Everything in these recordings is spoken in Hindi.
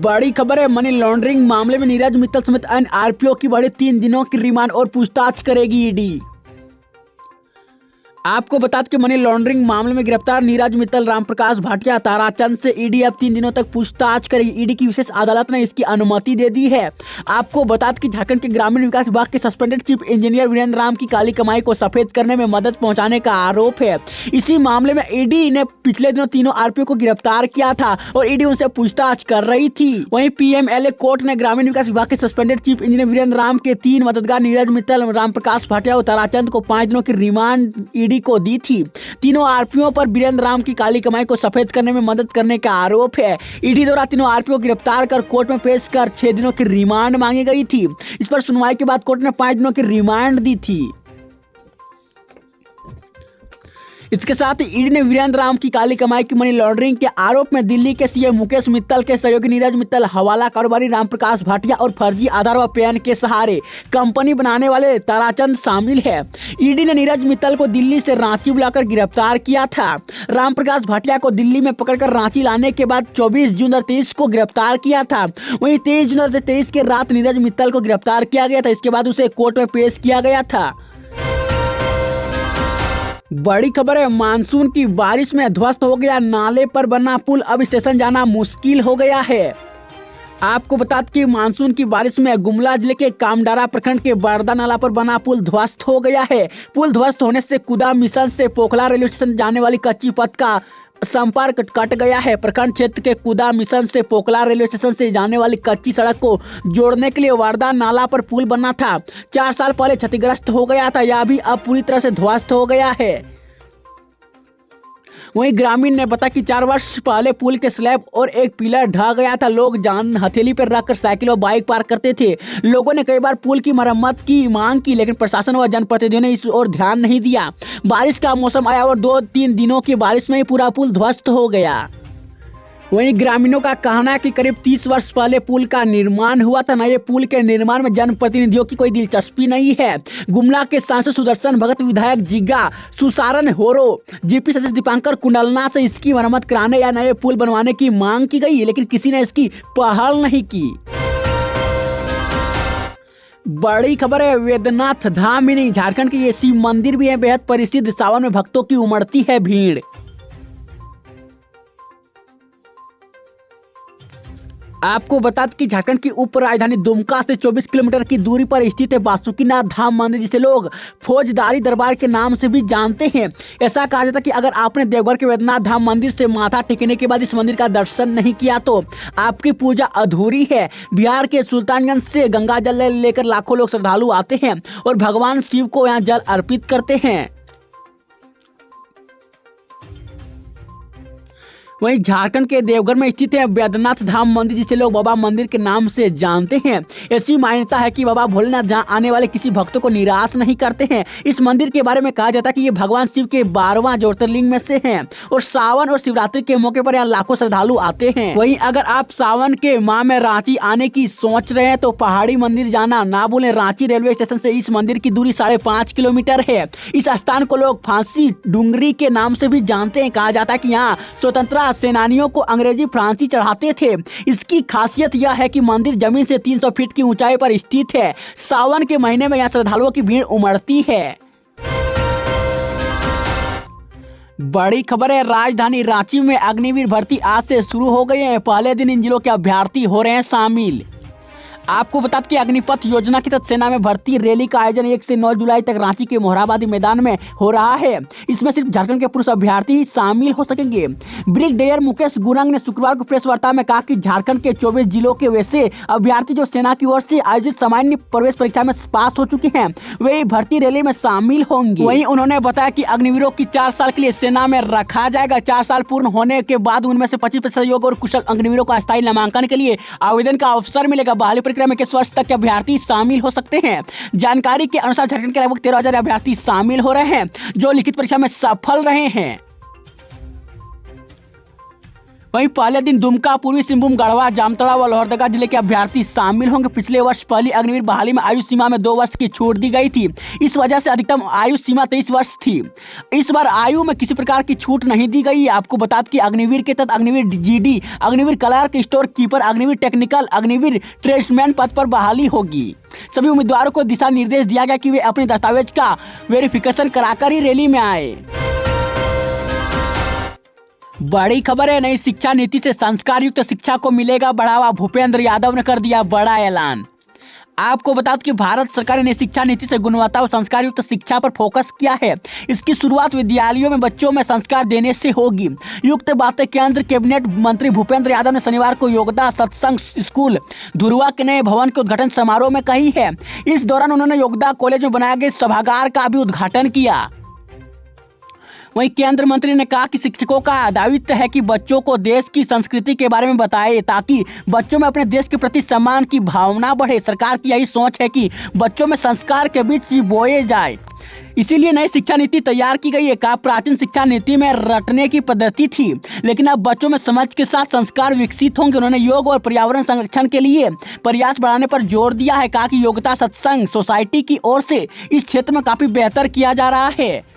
बड़ी खबर है, मनी लॉन्ड्रिंग मामले में नीरज मित्तल समेत अन्य आरोपियों की बढ़ी 3 दिनों की रिमांड और पूछताछ करेगी ईडी। आपको बता दें कि मनी लॉन्ड्रिंग मामले में गिरफ्तार नीरज मित्तल, रामप्रकाश भाटिया, ताराचंद से ईडी अब 3 दिनों तक पूछताछ करेगी। ईडी की विशेष अदालत ने इसकी अनुमति दे दी है। आपको बता दें कि झारखंड के ग्रामीण विकास विभाग के suspended chief engineer Virendra Ram की काली कमाई को सफेद करने में मदद पहुंचाने का आरोप है। इसी मामले में ईडी ने पिछले दिनों तीनों आरोपियों को गिरफ्तार किया था और ईडी उनसे पूछताछ कर रही थी। वहीं पीएमएलए कोर्ट ने ग्रामीण विकास विभाग के suspended chief engineer Virendra Ram के 3 मददगार नीरज मित्तल, रामप्रकाश भाटिया और ताराचंद को 5 दिनों की रिमांड ईडी को दी थी। तीनों आरोपियों पर वीरेंद्र राम की काली कमाई को सफेद करने में मदद करने का आरोप है। ईडी द्वारा तीनों आरोपियों को गिरफ्तार कर कोर्ट में पेश कर 6 दिनों की रिमांड मांगी गई थी। इस पर सुनवाई के बाद कोर्ट ने 5 दिनों की रिमांड दी थी। इसके साथ ही ईडी ने वीरेंद्र राम की काली कमाई की मनी लॉन्ड्रिंग के आरोप में दिल्ली के सीएम मुकेश मित्तल के सहयोगी नीरज मित्तल, हवाला कारोबारी रामप्रकाश भाटिया और फर्जी आधार व पैन के सहारे कंपनी बनाने वाले ताराचंद शामिल है। ईडी ने नीरज मित्तल को दिल्ली से रांची बुलाकर गिरफ्तार किया था। रामप्रकाश भाटिया को दिल्ली में पकड़कर रांची लाने के बाद 24 जून 2023 को गिरफ्तार किया था। वहीं 23 जून 2023 के रात नीरज मित्तल को गिरफ्तार किया गया था। इसके बाद उसे कोर्ट में पेश किया गया था। बड़ी खबर है, मानसून की बारिश में ध्वस्त हो गया नाले पर बना पुल, अब स्टेशन जाना मुश्किल हो गया है। आपको बता दें कि मानसून की बारिश में गुमला जिले के कामडारा प्रखंड के बरदा नाला पर बना पुल ध्वस्त हो गया है। पुल ध्वस्त होने से कुदा मिशन से पोखला रेलवे स्टेशन जाने वाली कच्ची पथ का संपर्क कट गया है। प्रखंड क्षेत्र के कुदा मिशन से पोखला रेलवे स्टेशन से जाने वाली कच्ची सड़क को जोड़ने के लिए वारदा नाला पर पुल बना था। 4 साल पहले क्षतिग्रस्त हो गया था। यह भी अब पूरी तरह से ध्वस्त हो गया है। वहीं ग्रामीण ने बताया कि 4 वर्ष पहले पुल के स्लैब और एक पिलर ढह गया था। लोग जान हथेली पर रखकर साइकिल और बाइक पार करते थे। लोगों ने कई बार पुल की मरम्मत की मांग की, लेकिन प्रशासन व जनप्रतिनिधियों ने इस ओर ध्यान नहीं दिया। बारिश का मौसम आया और 2-3 दिनों की बारिश में ही पूरा पुल ध्वस्त हो गया। वहीं ग्रामीणों का कहना है कि करीब 30 वर्ष पहले पुल का निर्माण हुआ था। नए पुल के निर्माण में जनप्रतिनिधियों की कोई दिलचस्पी नहीं है। गुमला के सांसद सुदर्शन भगत, विधायक जिग्गा सुसारन होरो, जेपी सदस्य दीपांकर कुंडलना से इसकी मरम्मत कराने या नए पुल बनवाने की मांग की गई, लेकिन किसी ने इसकी पहल नहीं की। बड़ी खबर है, वैद्यनाथ धाम ही नहीं, झारखंड के ये शिव मंदिर भी है बेहद प्रसिद्ध। सावन में भक्तों की उमड़ती है भीड़। आपको बता दें कि झारखंड की उप राजधानी दुमका से 24 किलोमीटर की दूरी पर स्थित है बासुकीनाथ धाम मंदिर, जिसे लोग फौजदारी दरबार के नाम से भी जानते हैं। ऐसा कहा जाता है कि अगर आपने देवघर के वैद्यनाथ धाम मंदिर से माथा टेकने के बाद इस मंदिर का दर्शन नहीं किया तो आपकी पूजा अधूरी है। बिहार के सुल्तानगंज से गंगा जल लेकर लाखों लोग श्रद्धालु आते हैं और भगवान शिव को यहाँ जल अर्पित करते हैं। वहीं झारखंड के देवघर में स्थित है वैद्यनाथ धाम मंदिर, जिसे लोग बाबा मंदिर के नाम से जानते हैं। ऐसी मान्यता है कि बाबा भोलेनाथ जहां आने वाले किसी भक्तों को निराश नहीं करते हैं। इस मंदिर के बारे में कहा जाता है कि ये भगवान शिव के 12वां ज्योतिर्लिंग में से हैं और सावन और शिवरात्रि के मौके पर यहाँ लाखों श्रद्धालु आते हैं। वहीं अगर आप सावन के माह में रांची आने की सोच रहे हैं तो पहाड़ी मंदिर जाना ना भूलें। रांची रेलवे स्टेशन से इस मंदिर की दूरी 5.5 किलोमीटर है। इस स्थान को लोग फांसी डूंगरी के नाम से भी जानते हैं। कहा जाता है कि यहाँ स्वतंत्रता सेनानियों को अंग्रेजी फांसी चढ़ाते थे। इसकी खासियत यह है कि मंदिर जमीन से 300 फीट की ऊंचाई पर स्थित है। सावन के महीने में यहाँ श्रद्धालुओं की भीड़ उमड़ती है। बड़ी खबर है, राजधानी रांची में अग्निवीर भर्ती आज से शुरू हो गई है। पहले दिन इन जिलों के अभ्यर्थी हो रहे हैं शामिल। आपको बता दें कि अग्निपथ योजना के तहत सेना में भर्ती रैली का आयोजन 1 से 9 जुलाई तक रांची के मोहराबादी मैदान में हो रहा है। इसमें सिर्फ झारखंड के पुरुष अभ्यर्थी ही शामिल हो सकेंगे। ब्रिगेडियर मुकेश गुरंग ने शुक्रवार को प्रेस वार्ता में कहा कि झारखंड के 24 जिलों के वैसे अभ्यर्थी जो सेना की ओर से आयोजित सामान्य प्रवेश परीक्षा में पास हो चुके हैं वे भर्ती रैली में शामिल होंगे। वहीं उन्होंने बताया कि अग्निवीरों की 4 साल के लिए सेना में रखा जाएगा। 4 साल पूर्ण होने के बाद उनमें से 25% योग्य और कुशल अग्निवीरों को अस्थायी नामांकन के लिए आवेदन का अवसर मिलेगा। बहाली प्रक्रिया में 21 वर्ष तक के अभ्यर्थी शामिल हो सकते हैं। जानकारी के अनुसार झारखंड के लगभग 13,000 अभ्यर्थी शामिल हो रहे हैं जो लिखित परीक्षा में सफल रहे हैं। वहीं पहले दिन दुमका, पूर्वी सिंहभूम, गढ़वा, जामताड़ा व लोहरदगा जिले के अभ्यर्थी शामिल होंगे। पिछले वर्ष पहली अग्निवीर बहाली में आयु सीमा में 2 वर्ष की छूट दी गई थी। इस वजह से अधिकतम आयु सीमा 23 वर्ष थी। इस बार आयु में किसी प्रकार की छूट नहीं दी गई है। आपको बता दें कि अग्निवीर के तहत Agniveer GD, Agniveer clerk, store keeper, Agniveer technical, Agniveer tradesman पद पर बहाली होगी। सभी उम्मीदवारों को दिशा निर्देश दिया गया कि वे अपने दस्तावेज का वेरिफिकेशन कराकर ही रैली में आए। बड़ी खबर है, नई शिक्षा नीति से संस्कार युक्त शिक्षा को मिलेगा बढ़ावा। भूपेंद्र यादव ने कर दिया बड़ा ऐलान। आपको बता दें कि भारत सरकार ने शिक्षा नीति से गुणवत्ता और संस्कार युक्त शिक्षा पर फोकस किया है। इसकी शुरुआत विद्यालयों में बच्चों में संस्कार देने से होगी। युक्त बातें केंद्र कैबिनेट मंत्री भूपेंद्र यादव ने शनिवार को योगदा सत्संग स्कूल धुरवा के नए भवन के उद्घाटन समारोह में कही है। इस दौरान उन्होंने योगदा कॉलेज में बनाए गए सभागार का भी उद्घाटन किया। वहीं केंद्र मंत्री ने कहा कि शिक्षकों का दायित्व है कि बच्चों को देश की संस्कृति के बारे में बताएं ताकि बच्चों में अपने देश के प्रति सम्मान की भावना बढ़े। सरकार की यही सोच है कि बच्चों में संस्कार के बीज बोए जाए, इसीलिए नई शिक्षा नीति तैयार की गई है। कहा प्राचीन शिक्षा नीति में रटने की पद्धति थी, लेकिन अब बच्चों में समझ के साथ संस्कार विकसित होंगे। उन्होंने योग और पर्यावरण संरक्षण के लिए प्रयास बढ़ाने पर जोर दिया है। कहा कि योगता सत्संग सोसाइटी की ओर से इस क्षेत्र में काफी बेहतर किया जा रहा है।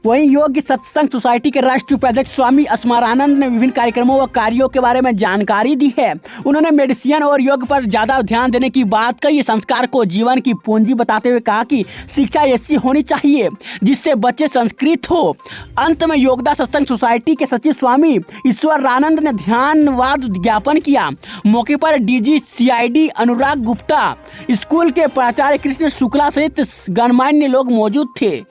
वहीं योग सत्संग सोसाइटी के राष्ट्रीय उपाध्यक्ष स्वामी स्मरानंद ने विभिन्न कार्यक्रमों व कार्यों के बारे में जानकारी दी है। उन्होंने मेडिसिन और योग पर ज्यादा ध्यान देने की बात कही। संस्कार को जीवन की पूंजी बताते हुए कहा कि शिक्षा ऐसी होनी चाहिए जिससे बच्चे संस्कृत हो। अंत में योगदा सत्संग सोसाइटी के सचिव स्वामी ईश्वरानंद ने धन्यवाद ज्ञापन किया। मौके पर DG CID Anurag Gupta, school के प्राचार्य कृष्ण शुक्ला सहित गणमान्य लोग मौजूद थे।